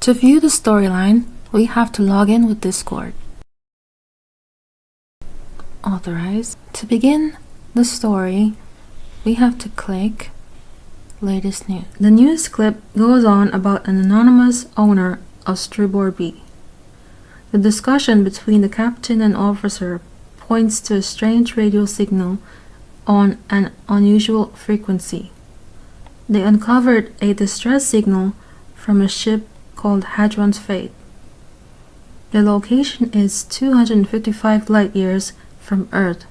To view the storyline, we have to log in with Discord. Authorize. To begin the story, we have to click Latest News. The news clip goes on about an anonymous owner of Stribor B. The discussion between the captain and officer points to a strange radio signal on an unusual frequency. They uncovered a distress signal from a ship called Hadron's Fate. The location is 255 light years from Earth.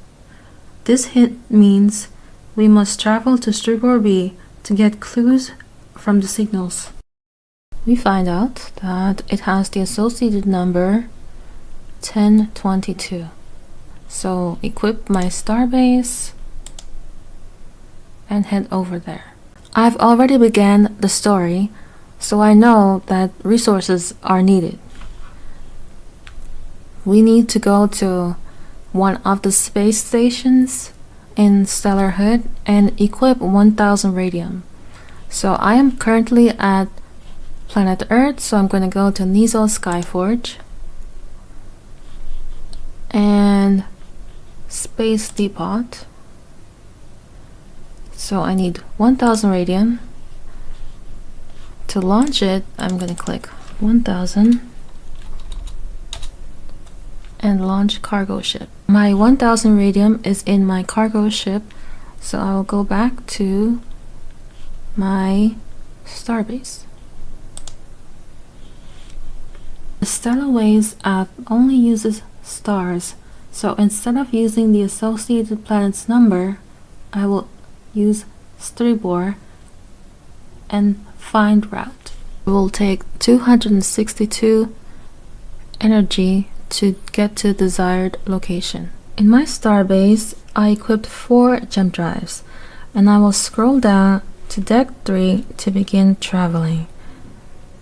This hint means we must travel to Stribor B to get clues from the signals. We find out that it has the associated number 1022. So equip my starbase and head over there. I've already began the story, so I know that resources are needed. We need to go to one of the space stations in Stellar Hood and equip 1000 radium. So I am currently at planet Earth, so I'm going to go to Nizo Skyforge and Space Depot. So I need 1000 radium. To launch it, I'm going to click 1000 and launch cargo ship. My 1000 radium is in my cargo ship, so I'll go back to my starbase. The Stellar Waves app only uses stars, so instead of using the associated planet's number, I will use Stribor and find route. It will take 262 energy to get to desired location. In my starbase, I equipped 4 jump drives, and I will scroll down to deck 3 to begin traveling.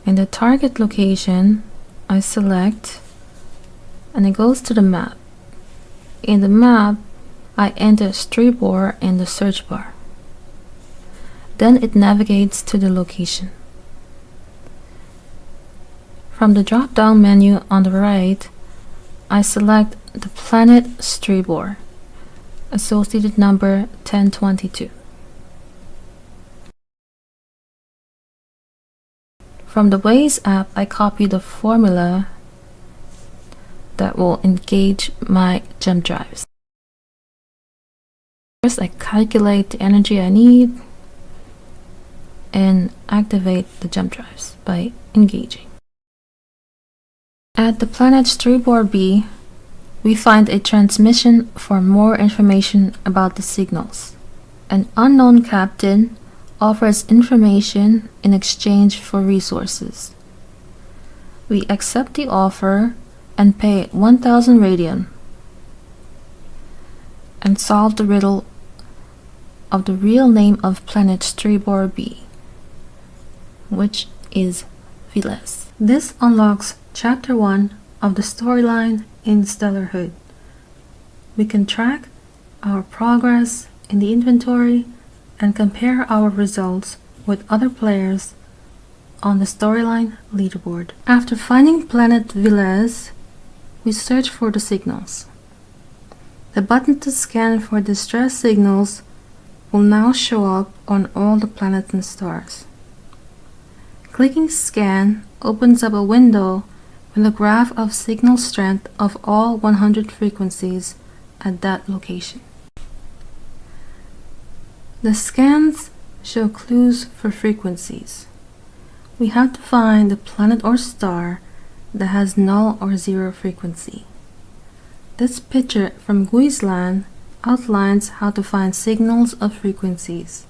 In the target location, I select and it goes to the map. In the map, I enter Stribor in the search bar. Then it navigates to the location. From the drop-down menu on the right, I select the planet Stribor, associated number 1022. From the Waze app, I copy the formula that will engage my jump drives. First, I calculate the energy I need and activate the jump drives by engaging. At the planet Stribor B, we find a transmission for more information about the signals. An unknown captain offers information in exchange for resources. We accept the offer and pay 1000 radium and solve the riddle of the real name of planet Stribor B, which is Viles. This unlocks Chapter 1 of the storyline in Stellar Hood. We can track our progress in the inventory and compare our results with other players on the storyline leaderboard. After finding planet Viles, we search for the signals. The button to scan for distress signals will now show up on all the planets and stars. Clicking Scan opens up a window with a graph of signal strength of all 100 frequencies at that location. The scans show clues for frequencies. We have to find the planet or star that has null or zero frequency. This picture from Guisland outlines how to find signals of frequencies.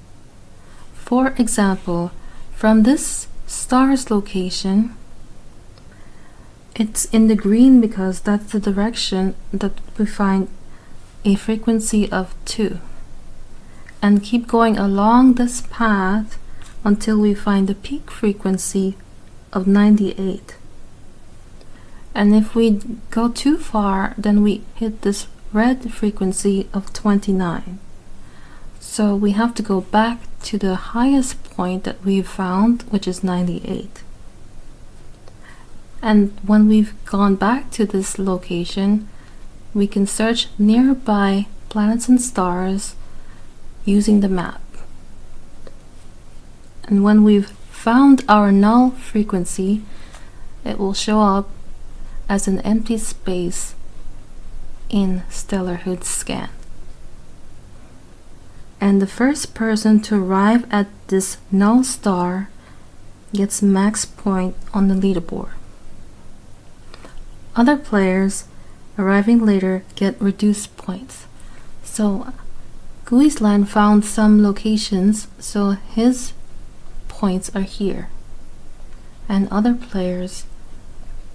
For example, from this star's location, it's in the green because that's the direction that we find a frequency of 2. And keep going along this path until we find the peak frequency of 98. And if we go too far, then we hit this red frequency of 29. So we have to go back to the highest point that we've found, which is 98. And when we've gone back to this location, we can search nearby planets and stars using the map. And when we've found our null frequency, it will show up as an empty space in Stellarhood Scan. And the first person to arrive at this null star gets max point on the leaderboard. Other players arriving later get reduced points. So Guislan found some locations, so his points are here. And other players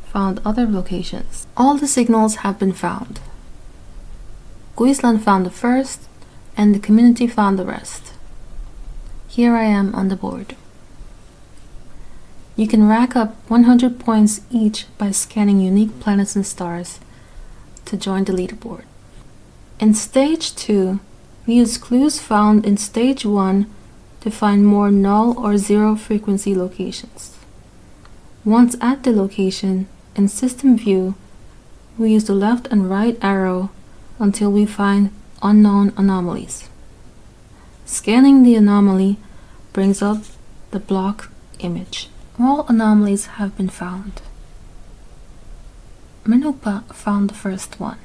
found other locations. All the signals have been found. Guislan found the first, and the community found the rest. Here I am on the board. You can rack up 100 points each by scanning unique planets and stars to join the leaderboard. In Stage 2, we use clues found in Stage 1 to find more null or zero frequency locations. Once at the location, in System View, we use the left and right arrow until we find unknown anomalies. Scanning the anomaly brings up the block image. All anomalies have been found. Menupa found the first one.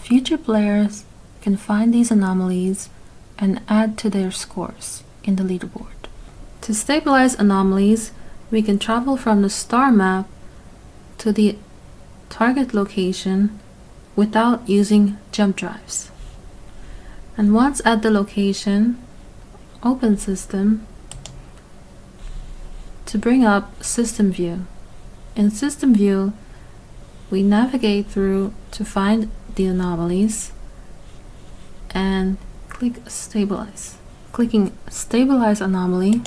Future players can find these anomalies and add to their scores in the leaderboard. To stabilize anomalies, we can travel from the star map to the target location without using jump drives. And once at the location, open System to bring up System View. In System View, we navigate through to find the anomalies and click Stabilize. Clicking Stabilize Anomaly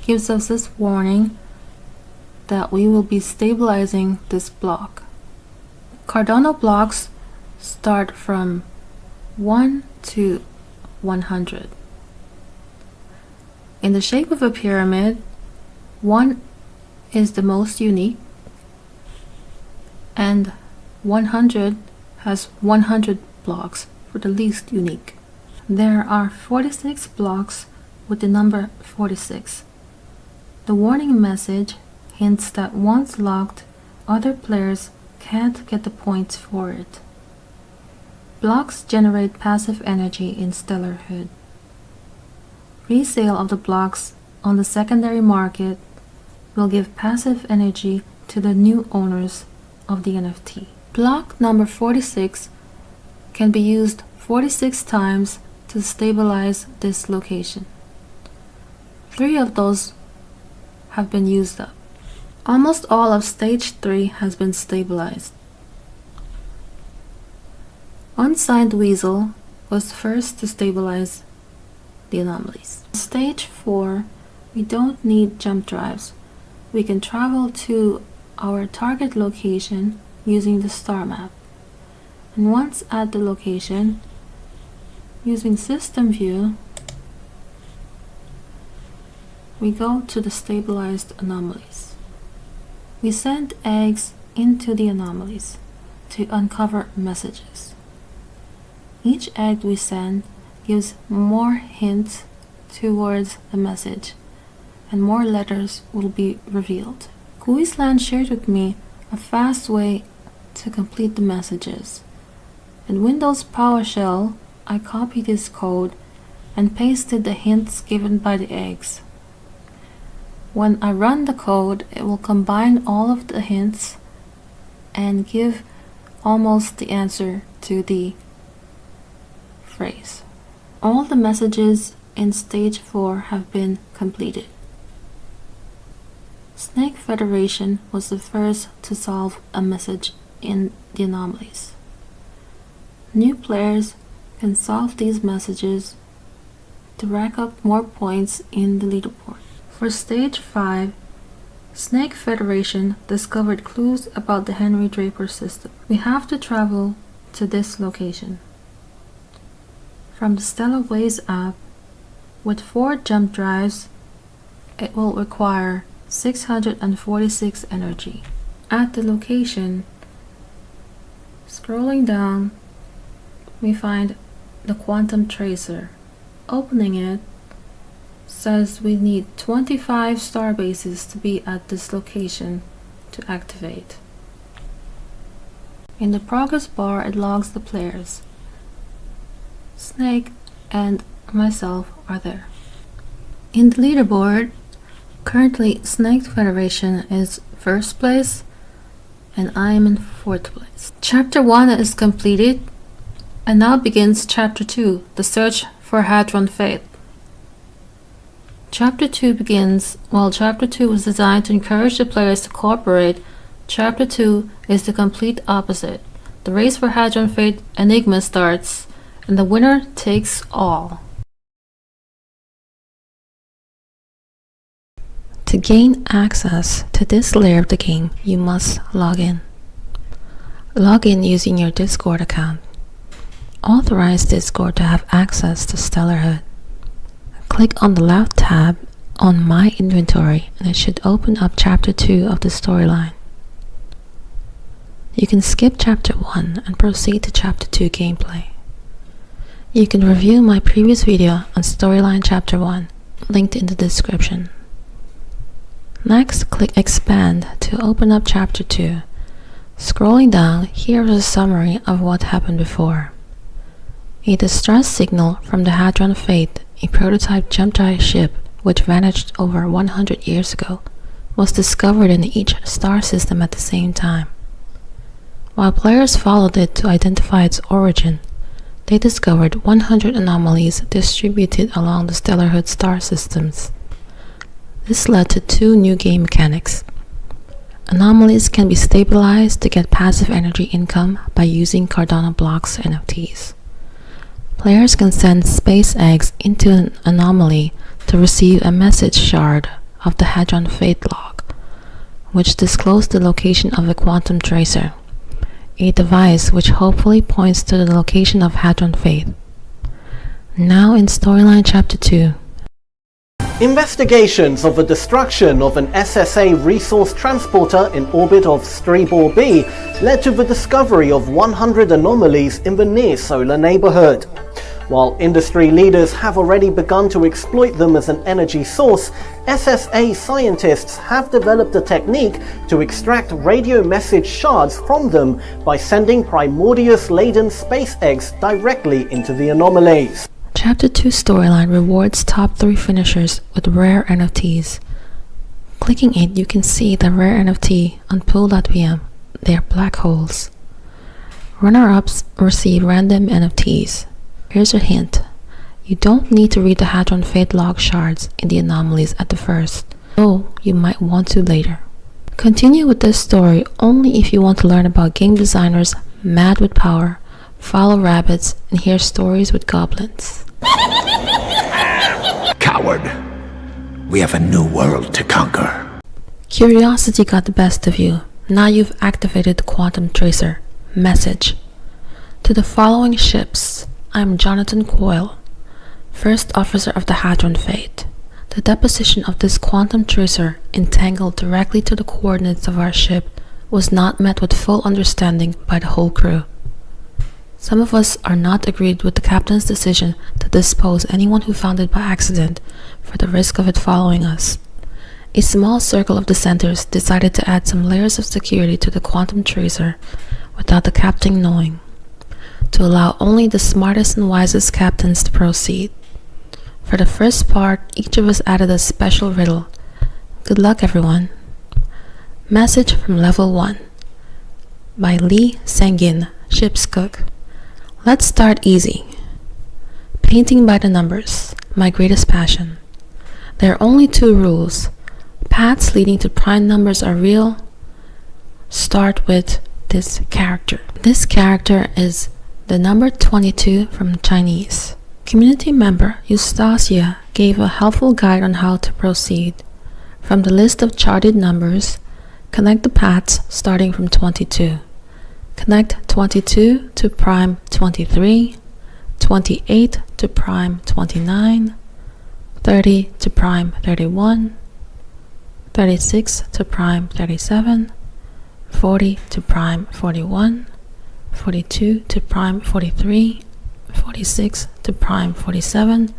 gives us this warning that we will be stabilizing this block. Cardano blocks start from 1 to 100. In the shape of a pyramid, 1 is the most unique, and 100 has 100 blocks for the least unique. There are 46 blocks with the number 46. The warning message hints that once locked, other players can't get the points for it. Blocks generate passive energy in Stellarhood. Resale of the blocks on the secondary market will give passive energy to the new owners of the NFT. Block number 46 can be used 46 times to stabilize this location. 3 of those have been used up. Almost all of Stage 3 has been stabilized. Unsigned Weasel was first to stabilize the anomalies. Stage 4, we don't need jump drives. We can travel to our target location using the star map. And once at the location, using System View, we go to the stabilized anomalies. We send eggs into the anomalies to uncover messages. Each egg we send gives more hints towards the message, and more letters will be revealed. Guislan shared with me a fast way to complete the messages. In Windows PowerShell, I copied this code and pasted the hints given by the eggs. When I run the code, it will combine all of the hints and give almost the answer to the phrase. All the messages in Stage 4 have been completed. Snake Federation was the first to solve a message in the anomalies. New players can solve these messages to rack up more points in the leaderboard. For Stage 5, Snake Federation discovered clues about the Henry Draper system. We have to travel to this location. From the Stellar Ways app, with 4 jump drives, it will require 646 energy. At the location, scrolling down, we find the quantum tracer. Opening it says we need 25 star bases to be at this location to activate. In the progress bar, it logs the players. Snake and myself are there. In the leaderboard, currently Snake Federation is first place and I am in fourth place. Chapter 1 is completed and now begins Chapter 2, the search for Hadron Faith. Chapter 2 begins. While Chapter 2 was designed to encourage the players to cooperate, Chapter 2 is the complete opposite. The race for Hadron Faith Enigma starts, and the winner takes all. To gain access to this layer of the game, you must log in. Log in using your Discord account. Authorize Discord to have access to Stellarhood. Click on the left tab on My Inventory and it should open up Chapter 2 of the storyline. You can skip Chapter 1 and proceed to Chapter 2 gameplay. You can review my previous video on Storyline Chapter 1, linked in the description. Next, click Expand to open up Chapter 2. Scrolling down, here is a summary of what happened before. A distress signal from the Hadron Faith, a prototype jump-drive ship which vanished over 100 years ago, was discovered in each star system at the same time. While players followed it to identify its origin, they discovered 100 anomalies distributed along the Stellarhood star systems. This led to two new game mechanics. Anomalies can be stabilized to get passive energy income by using Cardano Blocks NFTs. Players can send space eggs into an anomaly to receive a message shard of the Hadron Faith log, which disclosed the location of the quantum tracer, a device which hopefully points to the location of Hadron Faith. Now in Storyline Chapter 2. Investigations of the destruction of an SSA resource transporter in orbit of Stribor B led to the discovery of 100 anomalies in the near-solar neighborhood. While industry leaders have already begun to exploit them as an energy source, SSA scientists have developed a technique to extract radio message shards from them by sending Primordius-laden space eggs directly into the anomalies. Chapter 2 storyline rewards top 3 finishers with rare NFTs. Clicking it, you can see the rare NFT on Pool.pm. They are black holes. Runner-ups receive random NFTs. Here's a hint. You don't need to read the Hadron Faith log shards in the anomalies at the first, though you might want to later. Continue with this story only if you want to learn about game designers mad with power, follow rabbits, and hear stories with goblins. Coward. We have a new world to conquer. Curiosity got the best of you. Now you've activated the quantum tracer. Message. To the following ships, I'm Jonathan Coyle, First Officer of the Hadron Faith. The deposition of this quantum tracer entangled directly to the coordinates of our ship was not met with full understanding by the whole crew. Some of us are not agreed with the captain's decision to dispose anyone who found it by accident for the risk of it following us. A small circle of dissenters decided to add some layers of security to the quantum tracer without the captain knowing, to allow only the smartest and wisest captains to proceed. For the first part, each of us added a special riddle. Good luck, everyone. Message from Level 1 by Lee Sangin, Ship's Cook. Let's start easy. Painting by the numbers, my greatest passion. There are only 2 rules. Paths leading to prime numbers are real. Start with this character. This character is the number 22 from Chinese. Community member Eustacia gave a helpful guide on how to proceed. From the list of charted numbers, connect the paths starting from 22. Connect 22 to prime 23, 28 to prime 29, 30 to prime 31, 36 to prime 37, 40 to prime 41, 42 to prime 43, 46 to prime 47,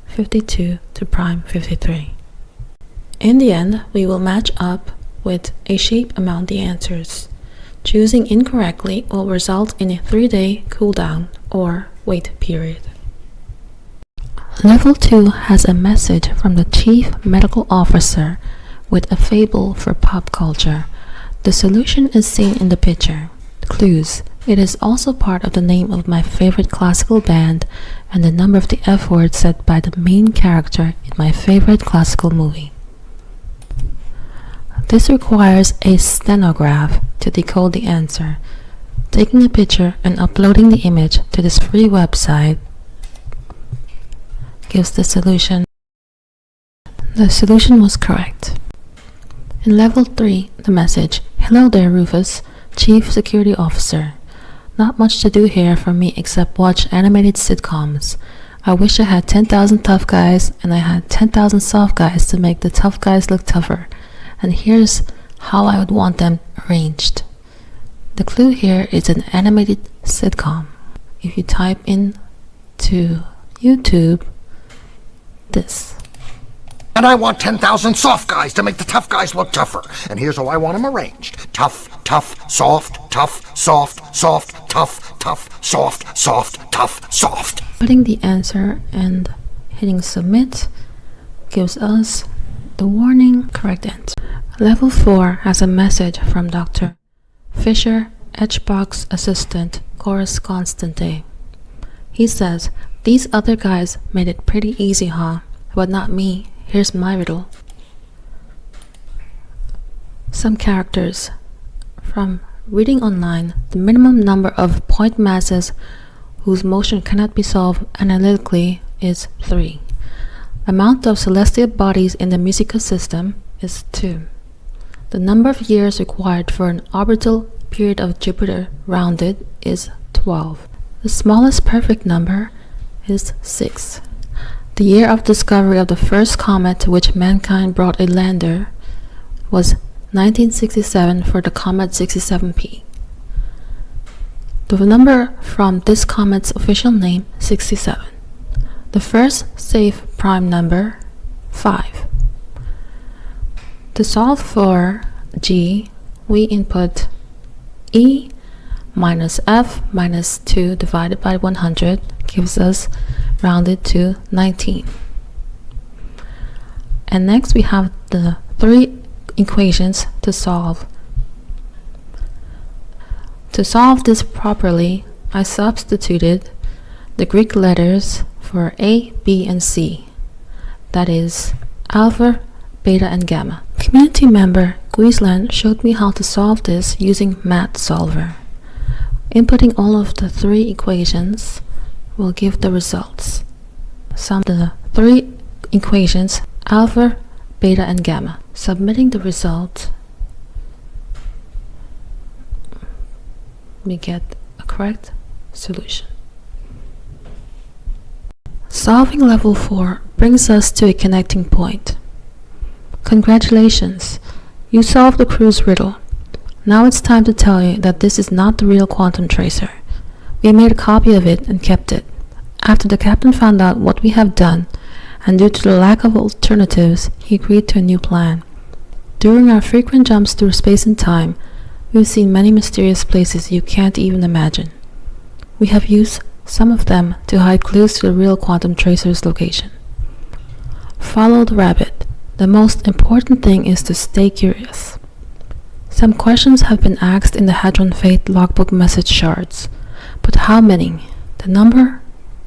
52 to prime 53. In the end, we will match up with a shape among the answers. Choosing incorrectly will result in a 3-day cooldown or wait period. Level 2 has a message from the Chief Medical Officer with a fable for pop culture. The solution is seen in the picture. Clues. It is also part of the name of my favorite classical band and the number of the F word said by the main character in my favorite classical movie. This requires a stenograph to decode the answer. Taking a picture and uploading the image to this free website gives the solution. The solution was correct. In level 3, the message, "Hello there, Rufus, Chief Security Officer. Not much to do here for me except watch animated sitcoms. I wish I had 10,000 tough guys and I had 10,000 soft guys to make the tough guys look tougher. And here's how I would want them arranged." The clue here is an animated sitcom. If you type in to YouTube this. And I want 10,000 soft guys to make the tough guys look tougher. And here's how I want them arranged. Tough, tough, soft, tough, soft, soft, tough, tough, soft, soft, tough, soft. Putting the answer and hitting submit gives us the warning correct answer. Level 4 has a message from Dr. Fisher, Etchbox Assistant, Chorus Constante. He says, "These other guys made it pretty easy, huh? But not me. Here's my riddle." Some characters. From reading online, the minimum number of point masses whose motion cannot be solved analytically is 3. Amount of celestial bodies in the Musica system is 2. The number of years required for an orbital period of Jupiter rounded is 12. The smallest perfect number is 6. The year of discovery of the first comet to which mankind brought a lander was 1967 for the comet 67P. The number from this comet's official name, 67. The first safe prime number, 5. To solve for G, we input E minus F minus 2 divided by 100 gives us rounded to 19. And next we have the 3 equations to solve. To solve this properly, I substituted the Greek letters for A, B, and C. That is alpha, beta, and gamma. Community member Guislan showed me how to solve this using Math Solver. Inputting all of the 3 equations will give the results. Sum the 3 equations, alpha, beta, and gamma. Submitting the result, we get a correct solution. Solving level 4 brings us to a connecting point. Congratulations, you solved the cruise riddle. Now it's time to tell you that this is not the real quantum tracer. We made a copy of it and kept it. After the captain found out what we have done, and due to the lack of alternatives, he agreed to a new plan. During our frequent jumps through space and time, we've seen many mysterious places you can't even imagine. We have used some of them to hide clues to the real quantum tracer's location. Follow the rabbit. The most important thing is to stay curious. Some questions have been asked in the Hadron Fate logbook message shards, but how many? The number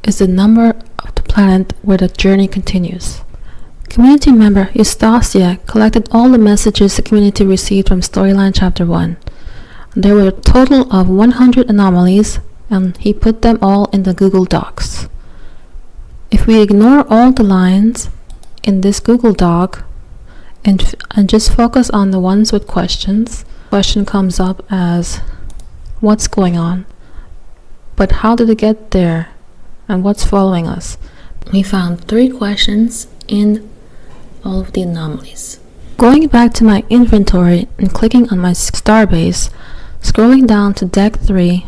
is the number of the planet where the journey continues. Community member Eustacia collected all the messages the community received from Storyline Chapter 1. There were a total of 100 anomalies, and he put them all in the Google Docs. If we ignore all the lines in this Google Doc and just focus on the ones with questions, question comes up as, what's going on? But how did it get there? And what's following us? We found 3 questions in all of the anomalies. Going back to my inventory and clicking on my starbase, scrolling down to deck 3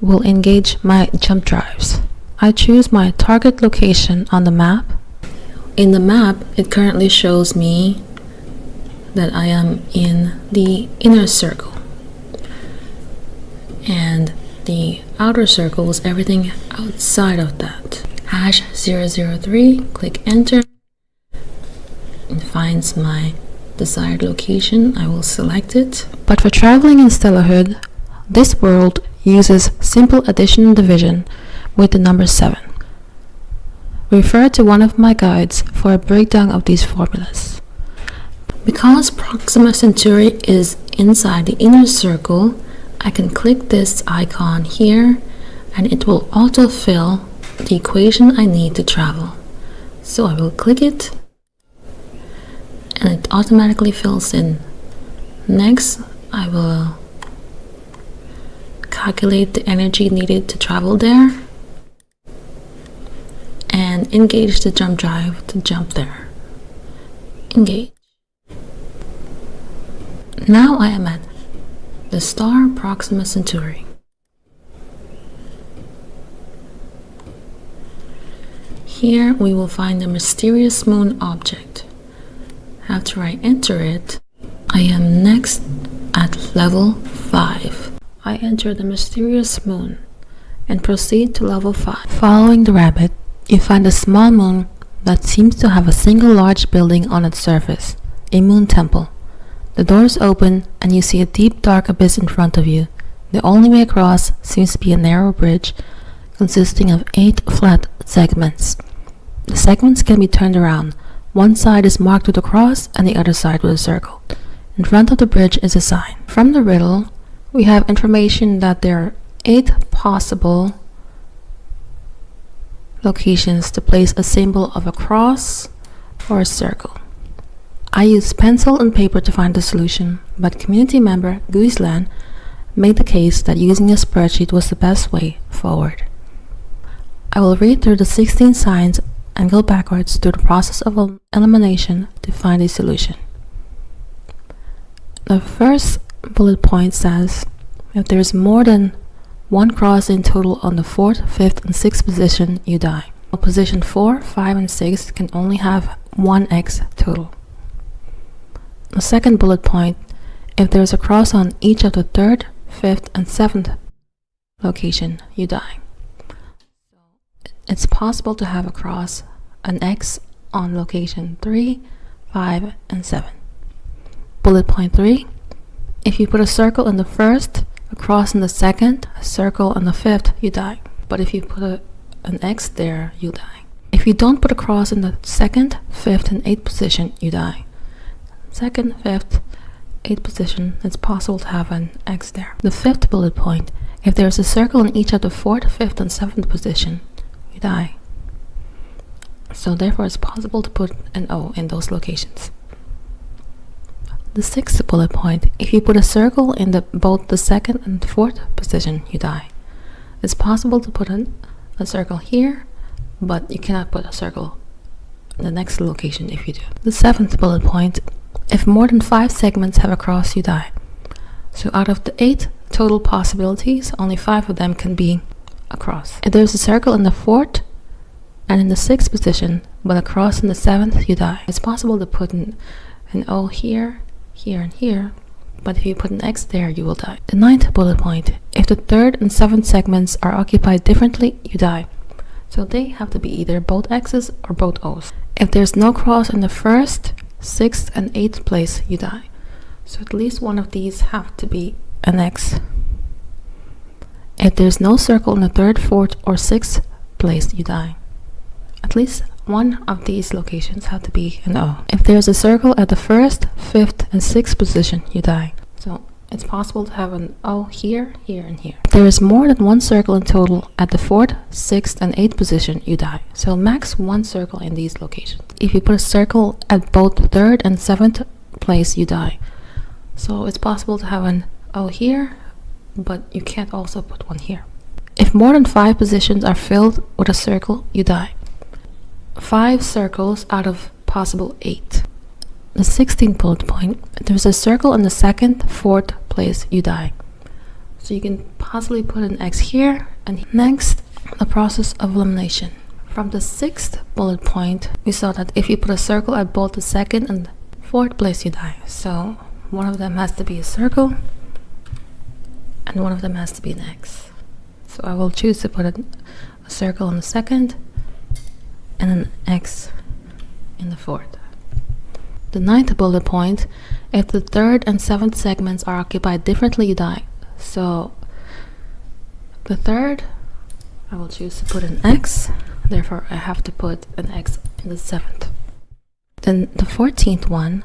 will engage my jump drives. I choose my target location on the map. In the map, it currently shows me that I am in the inner circle, and the outer circle is everything outside of that. #003, click enter. It finds my desired location. I will select it. But for traveling in Stellarhood, this world uses simple addition and division with the number 7. Refer to one of my guides for a breakdown of these formulas. Because Proxima Centauri is inside the inner circle, I can click this icon here and it will autofill the equation I need to travel. So I will click it and it automatically fills in. Next, I will calculate the energy needed to travel there and engage the jump drive to jump there. Engage. Now I am at the star Proxima Centauri. Here we will find the mysterious moon object. After I enter it, I am next at level 5. I enter the mysterious moon and proceed to level 5. Following the rabbit, you find a small moon that seems to have a single large building on its surface, a moon temple. The doors open and you see a deep dark abyss in front of you. The only way across seems to be a narrow bridge consisting of 8 flat segments. The segments can be turned around. One side is marked with a cross and the other side with a circle. In front of the bridge is a sign. From the riddle, we have information that there are 8 possible locations to place a symbol of a cross or a circle. I used pencil and paper to find the solution, but community member Guislan made the case that using a spreadsheet was the best way forward. I will read through the 16 signs and go backwards through the process of elimination to find a solution. The first bullet point says, if there is more than 1 cross in total on the 4th, 5th, and 6th position, you die. Position 4, 5, and 6 can only have 1 X total. The second bullet point, if there is a cross on each of the 3rd, 5th, and 7th location, you die. It's possible to have a cross, an X, on location 3, 5, and 7. Bullet point 3, if you put a circle in the 1st, a cross in the 2nd, a circle on the 5th, you die. But if you put an X there, you die. If you don't put a cross in the 2nd, 5th, and 8th position, you die. 2nd, 5th, 8th position, it's possible to have an X there. The 5th bullet point, if there is a circle in each of the 4th, 5th, and 7th position, you die. So therefore it's possible to put an O in those locations. The 6th bullet point, if you put a circle in both the 2nd and 4th position, you die. It's possible to put a circle here, but you cannot put a circle in the next location if you do. The 7th bullet point, if more than 5 segments have a cross, you die. So out of the 8 total possibilities, only 5 of them can be a cross. If there's a circle in the 4th and in the 6th position, but a cross in the 7th, you die. It's possible to put an O here, here, and here, but if you put an X there, you will die. The 9th bullet point, if the 3rd and 7th segments are occupied differently, you die. So they have to be either both X's or both O's. If there's no cross in the 1st, 6th, and 8th place, you die. So at least one of these have to be an X. If there's no circle in the 3rd, 4th, or 6th place, you die. At least one of these locations have to be an O. If there's a circle at the 1st, 5th, and 6th position, you die. So it's possible to have an O here, here, and here. If there is more than 1 circle in total at the 4th, 6th, and 8th position, you die. So max 1 circle in these locations. If you put a circle at both the 3rd and 7th place, you die. So it's possible to have an O here, but you can't also put one here. If more than 5 positions are filled with a circle, you die. 5 circles out of possible 8. the 16th bullet point, if there's a circle in the second, fourth place, you die. So you can possibly put an X here. And next, the process of elimination. From the 6th bullet point, we saw that if you put a circle at both the second and fourth place, you die. So one of them has to be a circle and one of them has to be an X. So I will choose to put a circle in the second and an X in the fourth. The 9th bullet point, if the 3rd and 7th segments are occupied differently, you die. So the 3rd, I will choose to put an X, therefore I have to put an X in the 7th. Then the 14th one,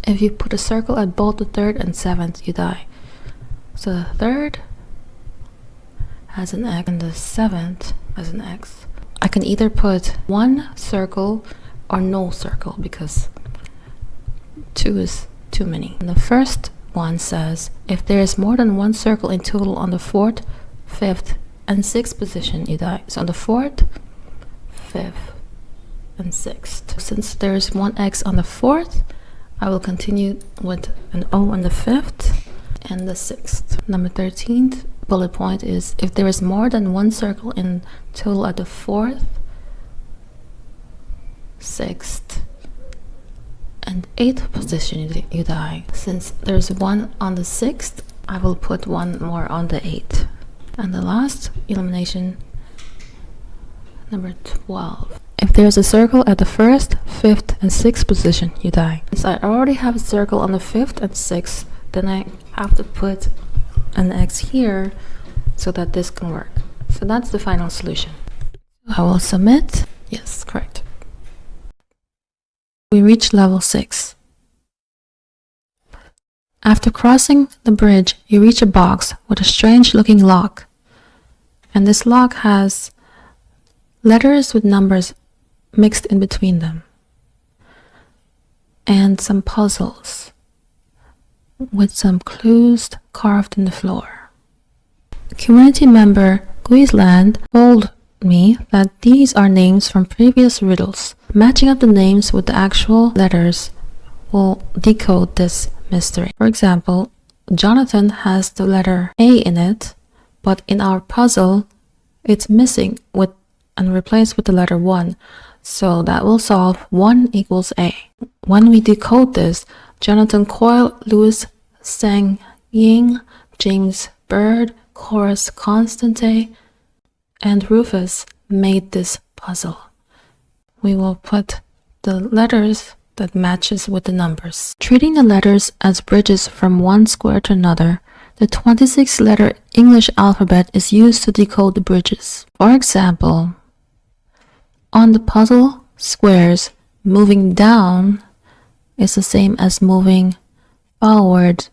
if you put a circle at both the 3rd and 7th, you die. So the 3rd has an X and the 7th has an X. I can either put one circle or no circle because 2 is too many. And the first one says if there is more than one circle in total on the 4th, 5th, and 6th position, you die. So on the 4th, 5th, and 6th. Since there is one X on the 4th, I will continue with an O on the 5th and the 6th. Number 13th bullet point is if there is more than one circle in total at the 4th, 6th, and 8th position, you die. Since there's one on the 6th, I will put one more on the 8th. And the last elimination, number 12. If there's a circle at the 1st, 5th, and 6th position, you die. Since I already have a circle on the 5th and 6th, then I have to put an X here so that this can work. So that's the final solution. I will submit. Yes, correct. We reach level 6. After crossing the bridge, you reach a box with a strange looking lock. And this lock has letters with numbers mixed in between them. And some puzzles with some clues carved in the floor. Community member Guisland told me that these are names from previous riddles. Matching up the names with the actual letters will decode this mystery. For example, Jonathan has the letter A in it, but in our puzzle, it's missing and replaced with the letter 1. So that will solve 1 equals A. When we decode this, Jonathan Coyle, Louis Sang Ying, James Bird, Horace Constante, and Rufus made this puzzle. We will put the letters that matches with the numbers. Treating the letters as bridges from one square to another, the 26-letter English alphabet is used to decode the bridges. For example, on the puzzle, squares moving down is the same as moving forward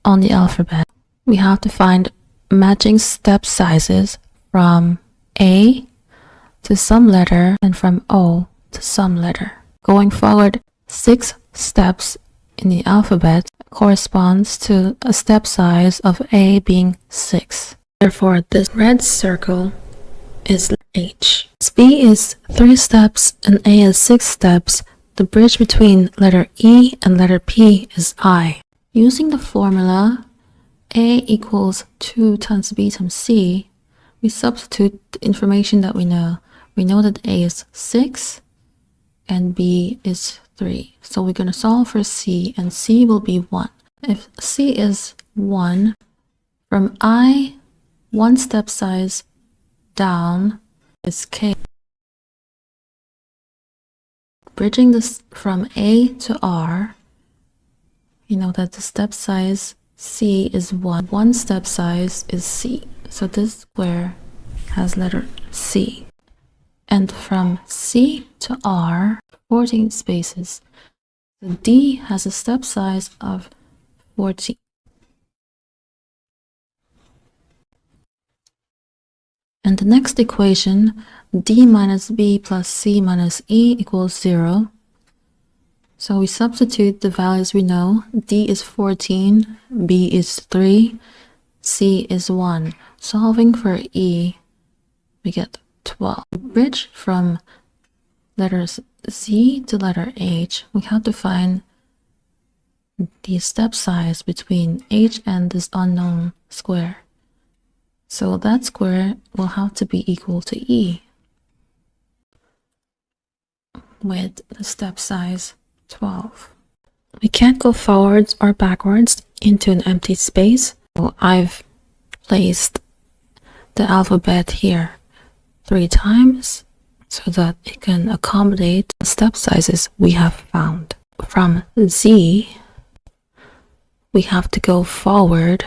on the alphabet. We have to find matching step sizes from A to some letter and from O to some letter. Going forward, 6 steps in the alphabet corresponds to a step size of A being 6. Therefore, this red circle is H. As B is 3 steps and A is 6 steps, the bridge between letter E and letter P is I. Using the formula A equals 2 times B times C, we substitute the information that we know. We know that A is 6 and B is 3. So we're going to solve for C, and C will be 1. If C is 1, from I, 1 step size down is K. Bridging this from A to R, you know that the step size C is 1. 1 step size is C. So this square has letter C. And from C to R, 14 spaces. The D has a step size of 14. And the next equation, D minus B plus C minus E equals 0. So we substitute the values we know. D is 14, B is 3, C is 1. Solving for E, we get 12. Bridge from letters Z to letter H, we have to find the step size between H and this unknown square. So that square will have to be equal to E, with the step size 12. We can't go forwards or backwards into an empty space, so I've placed the alphabet here 3 times so that it can accommodate the step sizes we have found. From Z, we have to go forward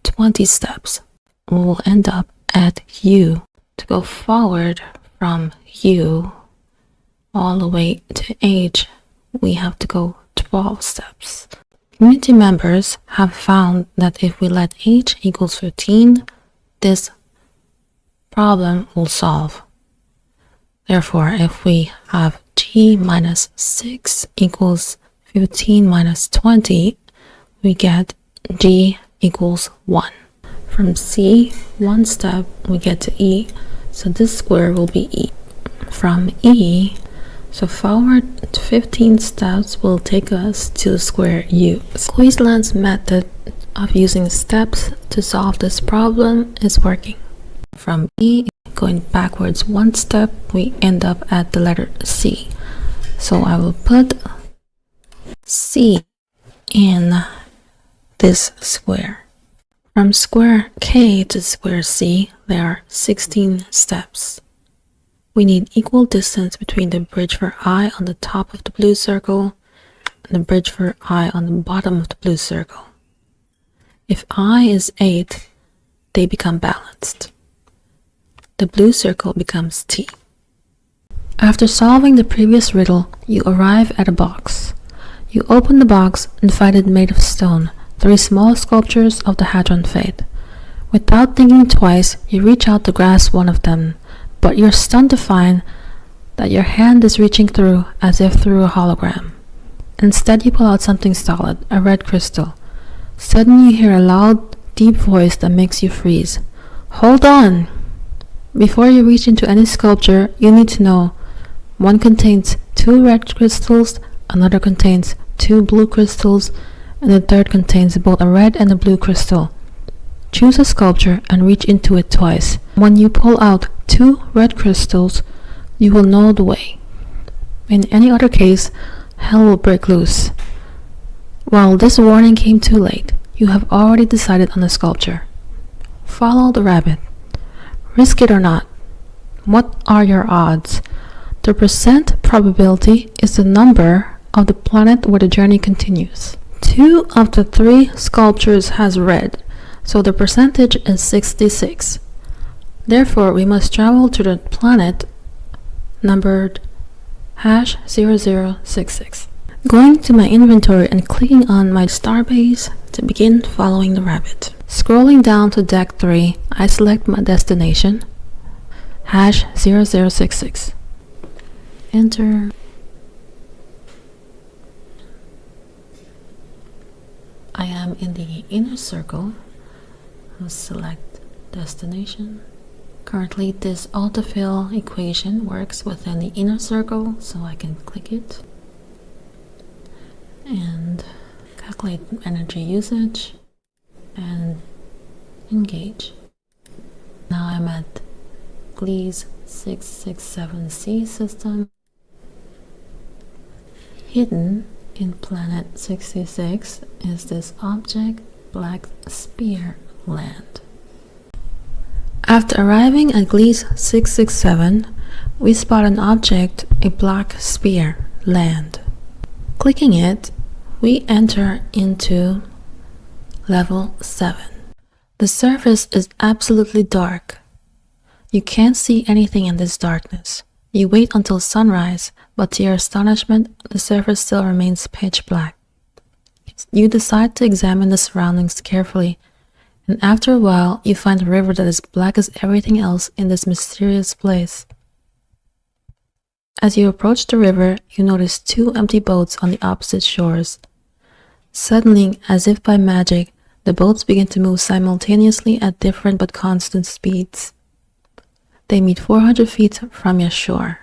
20 steps. We will end up at U. To go forward from U all the way to H, we have to go 12 steps. Community members have found that if we let H equals 15, this problem will solve. Therefore, if we have G minus 6 equals 15 minus 20, we get G equals 1. From C, 1 step, we get to E, so this square will be E. From E, so forward 15 steps will take us to square U. Queensland's method of using steps to solve this problem is working. From E, going backwards 1 step, we end up at the letter C. So I will put C in this square. From square K to square C, there are 16 steps. We need equal distance between the bridge for I on the top of the blue circle and the bridge for I on the bottom of the blue circle. If I is 8, they become balanced. The blue circle becomes T. After solving the previous riddle, you arrive at a box. You open the box and find it made of stone, 3 small sculptures of the Hadron Fate. Without thinking twice, you reach out to grasp one of them, but you're stunned to find that your hand is reaching through as if through a hologram. Instead, you pull out something solid, a red crystal. Suddenly, you hear a loud, deep voice that makes you freeze. Hold on! Before you reach into any sculpture, you need to know one contains 2 red crystals, another contains 2 blue crystals, and the third contains both a red and a blue crystal. Choose a sculpture and reach into it twice. When you pull out 2 red crystals, you will know the way. In any other case, hell will break loose. While this warning came too late, you have already decided on the sculpture. Follow the rabbit. Risk it or not. What are your odds? The percent probability is the number of the planet where the journey continues. 2 of the 3 sculptures has red, so the percentage is 66. Therefore, we must travel to the planet numbered #0066. Going to my inventory and clicking on my starbase to begin following the rabbit. Scrolling down to deck 3, I select my destination, #0066. Enter. I am in the inner circle. I'll select destination. Currently, this autofill equation works within the inner circle, so I can click it and calculate energy usage and engage. Now I'm at Gliese 667c system. Hidden in planet 66 is this object, Black Sphere Land. After arriving at Gliese 667, we spot an object, a black sphere, land. Clicking it, we enter into level 7. The surface is absolutely dark. You can't see anything in this darkness. You wait until sunrise, but to your astonishment, the surface still remains pitch black. You decide to examine the surroundings carefully, and after a while, you find a river that is black as everything else in this mysterious place. As you approach the river, you notice 2 empty boats on the opposite shores. Suddenly, as if by magic, the boats begin to move simultaneously at different but constant speeds. They meet 400 feet from your shore.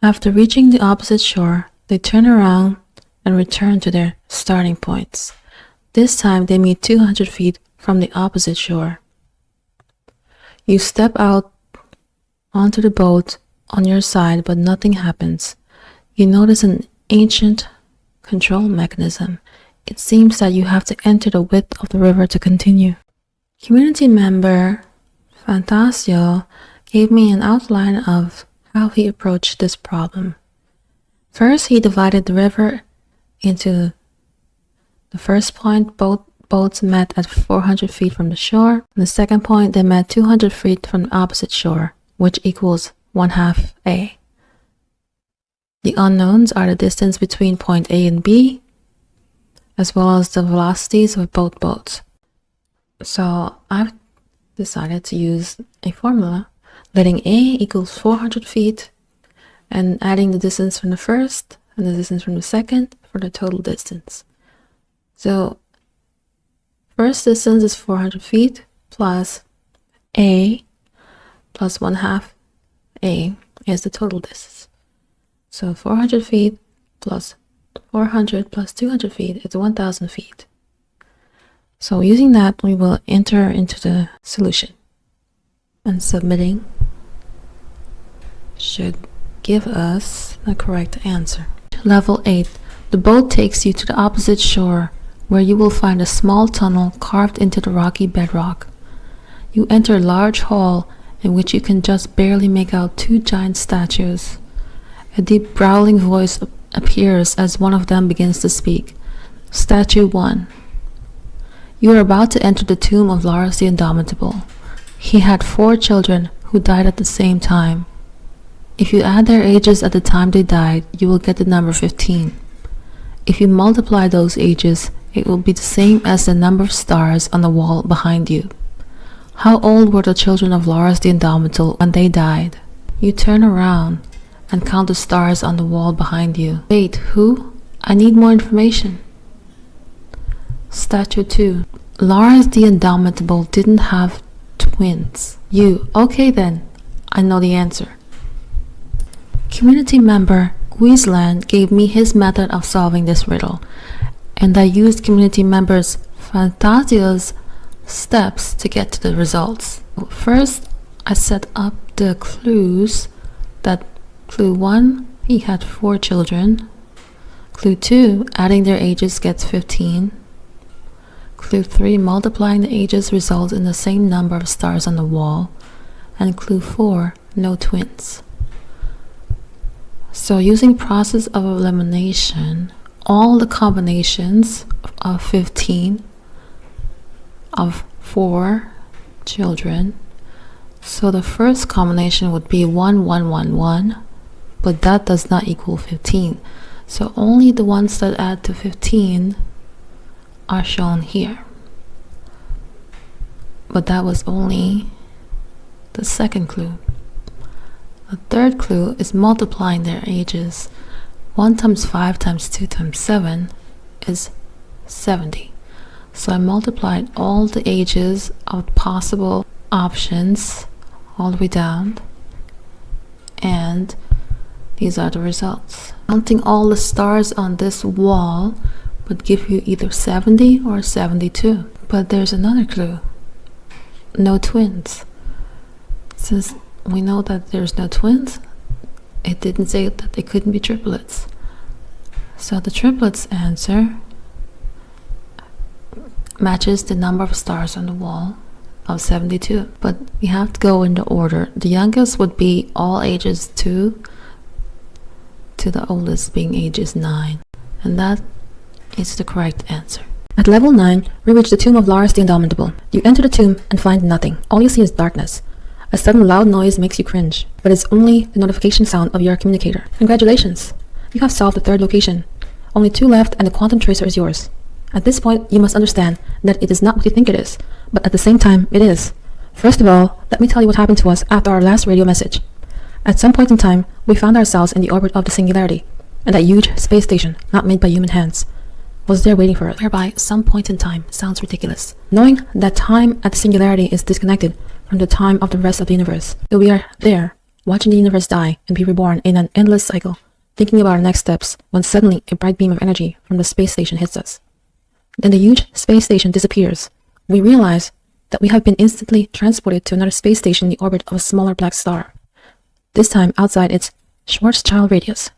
After reaching the opposite shore, they turn around and return to their starting points. This time they meet 200 feet from the opposite shore. You step out onto the boat on your side, but nothing happens. You notice an ancient control mechanism. It seems that you have to enter the width of the river to continue. Community member Fantasio gave me an outline of how he approached this problem. First, he divided the river into the first point, boats met at 400 feet from the shore. And the second point, they met 200 feet from the opposite shore, which equals 1/2 A. The unknowns are the distance between point A and B, as well as the velocities of both boats. So I've decided to use a formula, letting A equals 400 feet and adding the distance from the first and the distance from the second for the total distance. So first distance is 400 feet plus A plus 1/2 A is the total distance. So 400 feet plus 400 plus 200 feet is 1,000 feet. So using that, we will enter into the solution. And submitting should give us the correct answer. Level 8. The boat takes you to the opposite shore, where you will find a small tunnel carved into the rocky bedrock. You enter a large hall in which you can just barely make out 2 giant statues. A deep growling voice appears as one of them begins to speak. Statue 1. You are about to enter the tomb of Lars the Indomitable. He had 4 children who died at the same time. If you add their ages at the time they died, you will get the number 15. If you multiply those ages, it will be the same as the number of stars on the wall behind you. How old were the children of Lars the Indomitable when they died? You turn around and count the stars on the wall behind you. Wait, who? I need more information. Statue 2. Lars the Indomitable didn't have twins. You. Okay then, I know the answer. Community member Guisland gave me his method of solving this riddle, and I used community members Fantasio's steps to get to the results. First, I set up the clues. That clue 1, he had 4 children. Clue 2, adding their ages gets 15. Clue 3, multiplying the ages results in the same number of stars on the wall. And clue 4, no twins. So using process of elimination, all the combinations of 15 of 4 children. So the first combination would be 1, 1, 1, 1, but that does not equal 15. So only the ones that add to 15 are shown here. But that was only the second clue. The third clue is multiplying their ages. 1 times 5 times 2 times 7 is 70. So I multiplied all the ages of possible options all the way down, and these are the results. Counting all the stars on this wall would give you either 70 or 72. But there's another clue. No twins. Since we know that there's no twins, it didn't say that they couldn't be triplets. So the triplets answer matches the number of stars on the wall of 72. But we have to go in the order. The youngest would be all ages 2 to the oldest being ages 9. And that is the correct answer. At level 9, we reach the tomb of Lars the Indomitable. You enter the tomb and find nothing. All you see is darkness. A sudden loud noise makes you cringe, but it's only the notification sound of your communicator. Congratulations! You have solved the 3rd location. Only 2 left and the quantum tracer is yours. At this point, you must understand that it is not what you think it is, but at the same time, it is. First of all, let me tell you what happened to us after our last radio message. At some point in time, we found ourselves in the orbit of the Singularity, and that huge space station, not made by human hands, was there waiting for us. Whereby some point in time sounds ridiculous. Knowing that time at the Singularity is disconnected from the time of the rest of the universe. So we are there, watching the universe die and be reborn in an endless cycle, thinking about our next steps, when suddenly a bright beam of energy from the space station hits us. Then the huge space station disappears. We realize that we have been instantly transported to another space station in the orbit of a smaller black star, this time outside its Schwarzschild radius.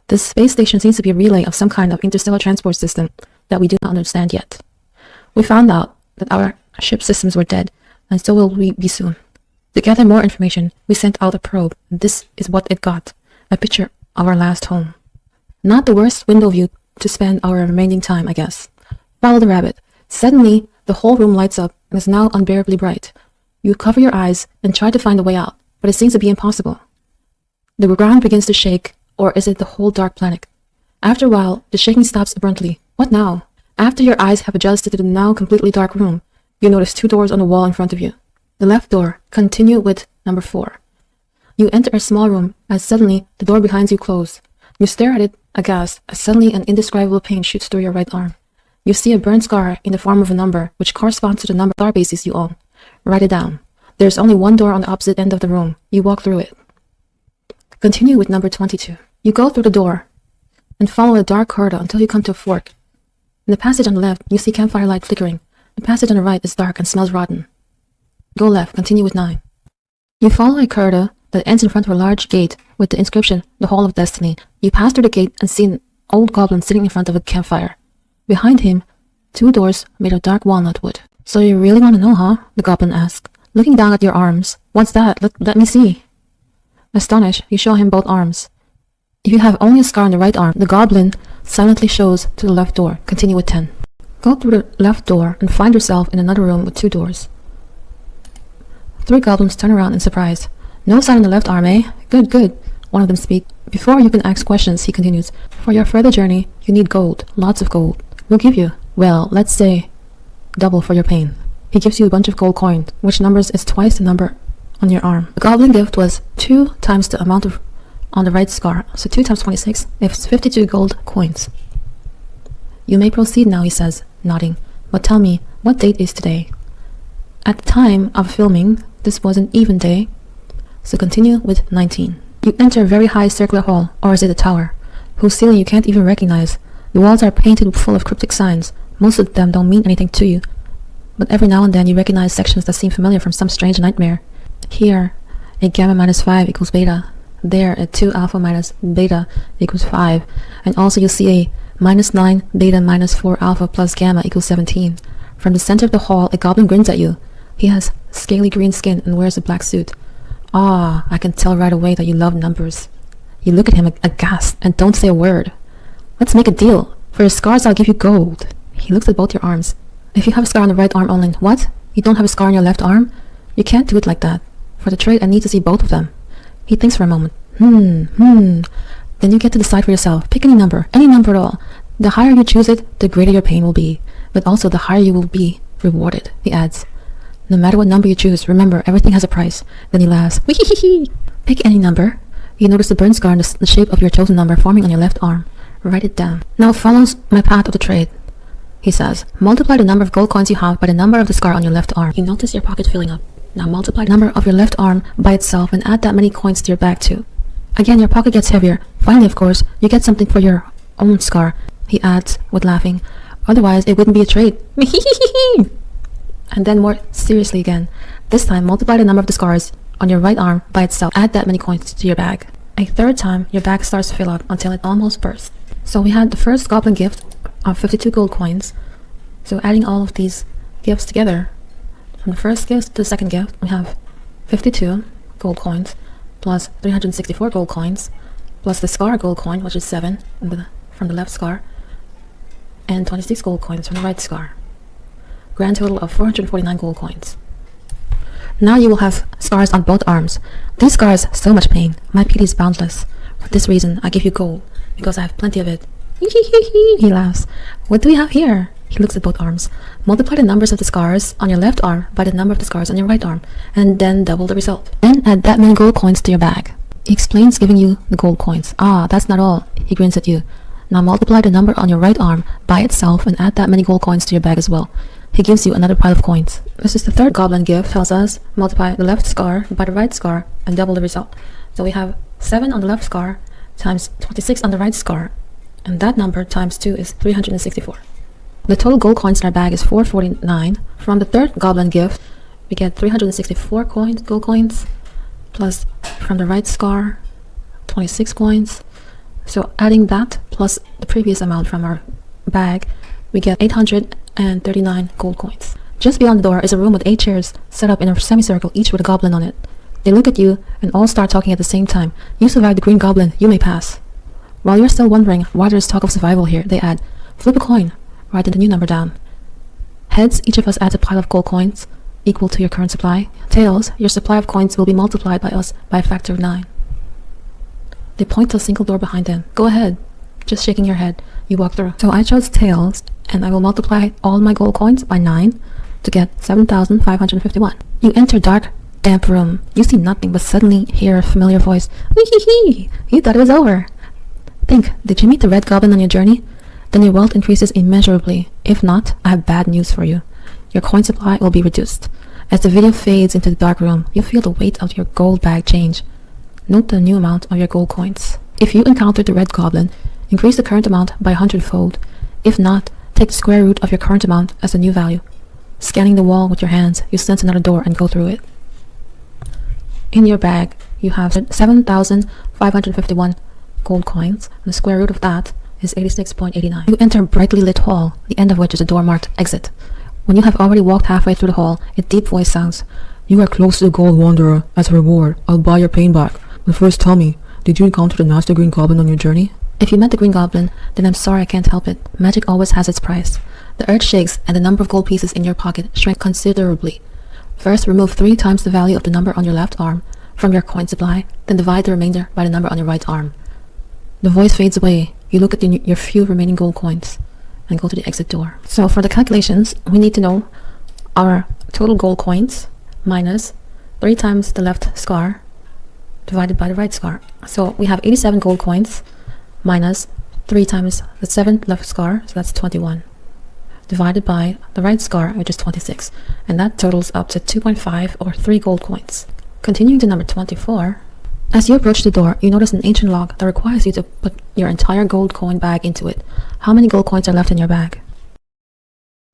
This space station seems to be a relay of some kind of interstellar transport system that we do not understand yet. We found out that our ship systems were dead, and so will we be soon. To gather more information, we sent out a probe, and this is what it got: a picture of our last home. Not the worst window view to spend our remaining time, I guess. Follow the rabbit. Suddenly, the whole room lights up and is now unbearably bright. You cover your eyes and try to find a way out, but it seems to be impossible. The ground begins to shake, or is it the whole dark planet? After a while, the shaking stops abruptly. What now? After your eyes have adjusted to the now completely dark room, you notice 2 doors on the wall in front of you. The left door, continue with number 4. You enter a small room as suddenly the door behind you closes. You stare at it aghast as suddenly an indescribable pain shoots through your right arm. You see a burn scar in the form of a number which corresponds to the number of star bases you own. Write it down. There's only one door on the opposite end of the room. You walk through it. Continue with number 22. You go through the door and follow a dark corridor until you come to a fork. In the passage on the left, you see campfire light flickering. The passage on the right is dark and smells rotten. Go left. Continue with 9. You follow a corridor that ends in front of a large gate with the inscription, the Hall of Destiny. You pass through the gate and see an old goblin sitting in front of a campfire. Behind him, 2 doors made of dark walnut wood. So you really want to know, huh? The goblin asked, looking down at your arms. What's that? Let me see. Astonished, you show him both arms. If you have only a scar on the right arm, the goblin silently shows to the left door. Continue with 10. Go through the left door and find yourself in another room with 2 doors. 3 goblins turn around in surprise. No sign on the left arm, eh? Good, good. One of them speaks. Before you can ask questions, he continues. For your further journey, you need gold. Lots of gold. We'll give you, well, let's say, double for your pain. He gives you a bunch of gold coins, which numbers is twice the number on your arm. The goblin gift was 2 times the amount of on the right scar, so 2 times 26 is 52 gold coins. You may proceed now, he says, nodding. But tell me, what date is today? At the time of filming, this was an even day, so continue with 19. You enter a very high circular hall, or is it a tower, whose ceiling you can't even recognize. The walls are painted full of cryptic signs. Most of them don't mean anything to you, but every now and then you recognize sections that seem familiar from some strange nightmare. Here, a gamma minus 5 equals beta. There, a 2 alpha minus beta equals 5. And also you see a minus 9 beta minus 4 alpha plus gamma equals 17. From the center of the hall, a goblin grins at you. He has scaly green skin and wears a black suit. Ah, I can tell right away that you love numbers. You look at him aghast and don't say a word. Let's make a deal. For your scars, I'll give you gold. He looks at both your arms. If you have a scar on the right arm only, what? You don't have a scar on your left arm? You can't do it like that. For the trade, I need to see both of them. He thinks for a moment. Then you get to decide for yourself. Pick any number at all. The higher you choose it, the greater your pain will be. But also the higher you will be rewarded, he adds. No matter what number you choose, remember, everything has a price. Then he laughs. Wee-hee-hee-hee. Pick any number. You notice the burn scar in the shape of your chosen number forming on your left arm. Write it down. Now follows my path of the trade, he says. Multiply the number of gold coins you have by the number of the scar on your left arm. You notice your pocket filling up. Now multiply the number of your left arm by itself and add that many coins to your bag too. Again, your pocket gets heavier. Finally, of course, you get something for your own scar, he adds with laughing. Otherwise, it wouldn't be a trade. And then more seriously again. This time, multiply the number of the scars on your right arm by itself. Add that many coins to your bag. A third time, your bag starts to fill up until it almost bursts. So we had the first goblin gift of 52 gold coins. So adding all of these gifts together, from the first gift to the second gift, we have 52 gold coins, plus 364 gold coins, plus the scar gold coin, which is 7 from the left scar, and 26 gold coins from the right scar. Grand total of 449 gold coins. Now you will have scars on both arms. These scars, so much pain. My pity is boundless. For this reason, I give you gold, because I have plenty of it. He laughs. What do we have here? He looks at both arms. Multiply the numbers of the scars on your left arm by the number of the scars on your right arm, and then double the result. Then add that many gold coins to your bag. He explains, giving you the gold coins. Ah, that's not all. He grins at you. Now multiply the number on your right arm by itself and add that many gold coins to your bag as well. he gives you another pile of coins. This is the third goblin gift. Tells us multiply the left scar by the right scar and double the result. So we have 7 on the left scar times 26 on the right scar, and that number times 2 is 364. The total gold coins in our bag is 449. From the third goblin gift, we get 364 gold coins, plus from the right scar, 26 coins. So adding that plus the previous amount from our bag, we get 839 gold coins. Just beyond the door is a room with 8 chairs set up in a semicircle, each with a goblin on it. They look at you and all start talking at the same time. You survived the green goblin, you may pass. While you're still wondering why there's talk of survival here, they add, flip a coin, writing the new number down. Heads, each of us adds a pile of gold coins equal to your current supply. Tails, your supply of coins will be multiplied by us by a factor of 9. They point to a single door behind them. Go ahead. Just shaking your head, you walk through. So I chose tails, and I will multiply all my gold coins by 9 to get 7,551. You enter dark, damp room. You see nothing but suddenly hear a familiar voice. Wee-hee-hee! You thought it was over. Think, did you meet the red goblin on your journey? Then your wealth increases immeasurably. If not, I have bad news for you. Your coin supply will be reduced. As the video fades into the dark room, you feel the weight of your gold bag change. Note the new amount of your gold coins. If you encounter the red goblin, increase the current amount by 100-fold. If not, take the square root of your current amount as the new value. Scanning the wall with your hands, you sense another door and go through it. In your bag, you have 7,551 gold coins, and the square root of that is 86.89. You enter a brightly lit hall, the end of which is a door marked exit. When you have already walked halfway through the hall, a deep voice sounds, "You are close to the gold wanderer. As a reward, I'll buy your pain back. But first tell me, did you encounter the nasty green goblin on your journey?" If you met the green goblin, then I'm sorry I can't help it. Magic always has its price. The earth shakes and the number of gold pieces in your pocket shrink considerably. First, remove 3 times the value of the number on your left arm from your coin supply, then divide the remainder by the number on your right arm. The voice fades away. You look at your few remaining gold coins and go to the exit door. So for the calculations, we need to know our total gold coins minus 3 times the left scar divided by the right scar. So we have 87 gold coins minus 3 times the 7th left scar, so that's 21, divided by the right scar, which is 26, and that totals up to 2.5 or 3 gold coins. Continuing to number 24, as you approach the door, you notice an ancient lock that requires you to put your entire gold coin bag into it. How many gold coins are left in your bag?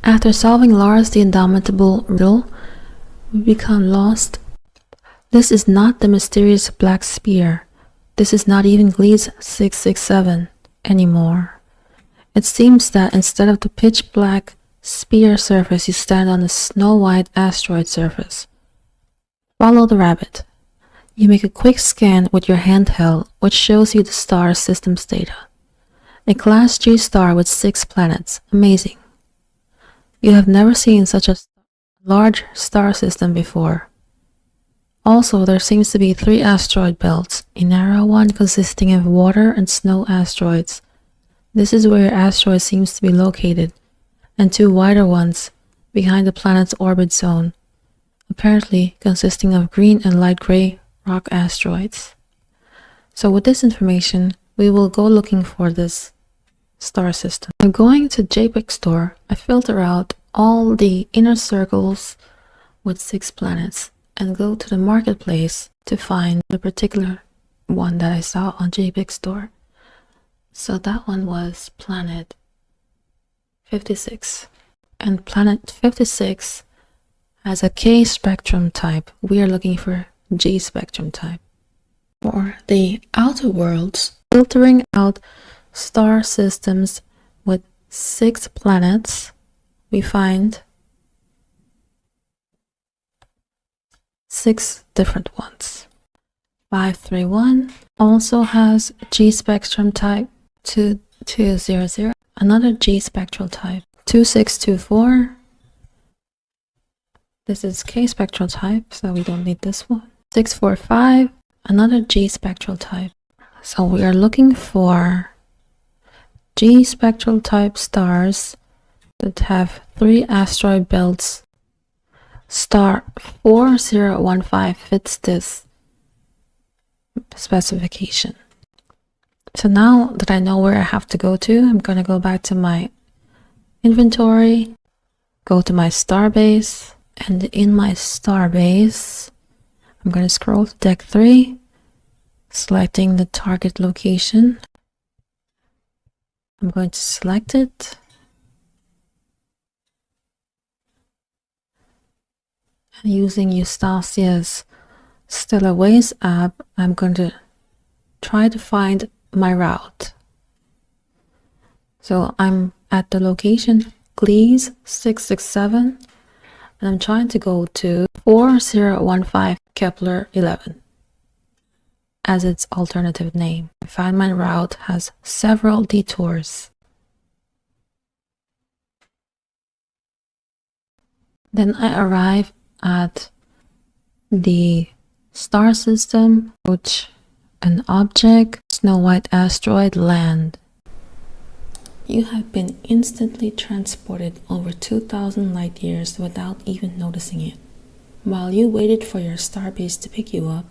After solving Lars the Indomitable riddle, we become lost. This is not the mysterious black spear. This is not even Gliese 667 anymore. It seems that instead of the pitch black spear surface, you stand on a snow-white asteroid surface. Follow the rabbit. You make a quick scan with your handheld, which shows you the star system's data. A Class G star with 6 planets. Amazing. You have never seen such a large star system before. Also, there seems to be 3 asteroid belts, a narrow one consisting of water and snow asteroids. This is where your asteroid seems to be located, and 2 wider ones behind the planet's orbit zone, apparently consisting of green and light gray rock asteroids. So with this information, we will go looking for this star system. By going to JPEG Store, I filter out all the inner circles with 6 planets and go to the marketplace to find the particular one that I saw on JPEG Store. So that one was planet 56. And planet 56 has a K spectrum type. We are looking for G spectrum type. For the outer worlds, filtering out star systems with 6 planets, we find 6 different ones. 531 also has G spectrum type. 2200, another G spectral type. 2624, this is K spectral type, so we don't need this one. 645, another G spectral type. So we are looking for G spectral type stars that have 3 asteroid belts. Star 4015 fits this specification. So now that I know where I have to go to, I'm going to go back to my inventory go to my starbase, and in my starbase, I'm going to scroll to deck 3, selecting the target location. I'm going to select it. And using Eustasia's Stellar Ways app, I'm going to try to find my route. So I'm at the location Gliese 667, and I'm trying to go to 4015 Kepler 11 as its alternative name. I find my route has several detours. Then I arrive at the star system, approach an object, Snow White asteroid, land. You have been instantly transported over 2,000 light years without even noticing it. While you waited for your starbase to pick you up,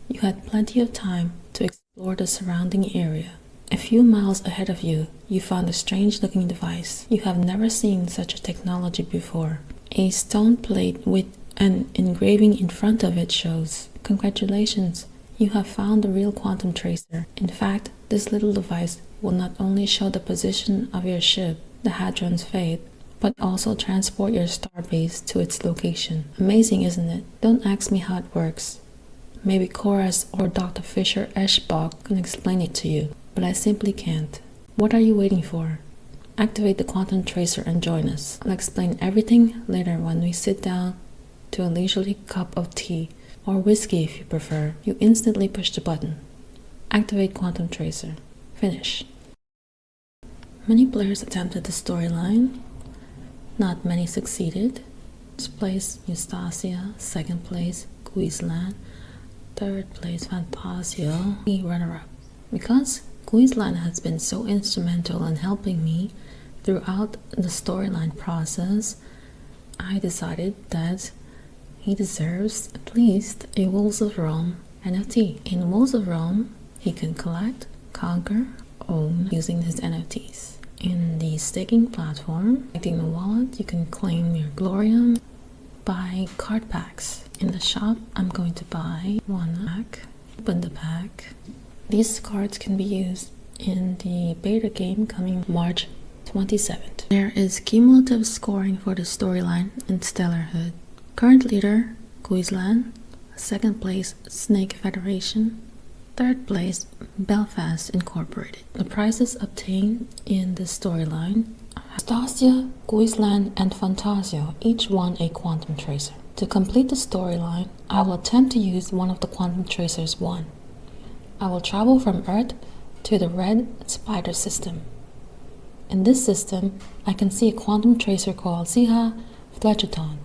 you had plenty of time to explore the surrounding area. A few miles ahead of you, you found a strange-looking device. You have never seen such a technology before. A stone plate with an engraving in front of it shows, "Congratulations, you have found the real quantum tracer." In fact, this little device will not only show the position of your ship, the Hadron's Fate, but also transport your starbase to its location. Amazing, isn't it? Don't ask me how it works. Maybe Koras or Dr. Fisher Eschbach can explain it to you, but I simply can't. What are you waiting for? Activate the quantum tracer and join us. I'll explain everything later when we sit down to a leisurely cup of tea, or whiskey if you prefer. You instantly push the button. Activate quantum tracer. Finish. Many players attempted the storyline. Not many succeeded. First place, Eustacia. Second place, Guislan. Third place, Fantasio. The runner-up. Because Guislan has been so instrumental in helping me throughout the storyline process, I decided that he deserves at least a Wolves of Rome NFT. In Wolves of Rome, he can collect, conquer, own using his NFTs. In the staking platform, connecting the wallet, you can claim your Glorium, buy card packs. In the shop, I'm going to buy one pack, open the pack. These cards can be used in the beta game coming March 27th. There is cumulative scoring for the storyline in Stellarhood. Current leader, Guislan. Second place, Snake Federation. Third place, Belfast Incorporated. The prizes obtained in the storyline: Stasia, Guislan, and Fantasio each won a quantum tracer. To complete the storyline, I will attempt to use one of the quantum tracers won. I will travel from Earth to the Red Spider system. In this system, I can see a quantum tracer called Ziha Fletchaton.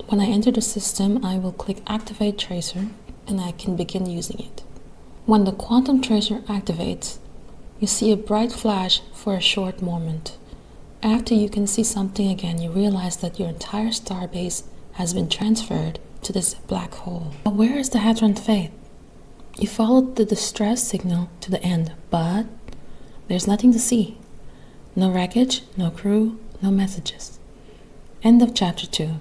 When I enter the system, I will click Activate Tracer, and I can begin using it. When the quantum tracer activates, you see a bright flash for a short moment. After you can see something again, you realize that your entire starbase has been transferred to this black hole. But where is the Hadron Fate? You followed the distress signal to the end, but there's nothing to see. No wreckage, no crew, no messages. End of chapter 2.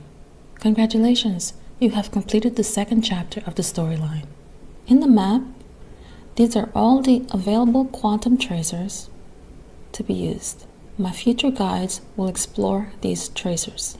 Congratulations, you have completed the second chapter of the storyline. In the map, these are all the available quantum tracers to be used. My future guides will explore these tracers.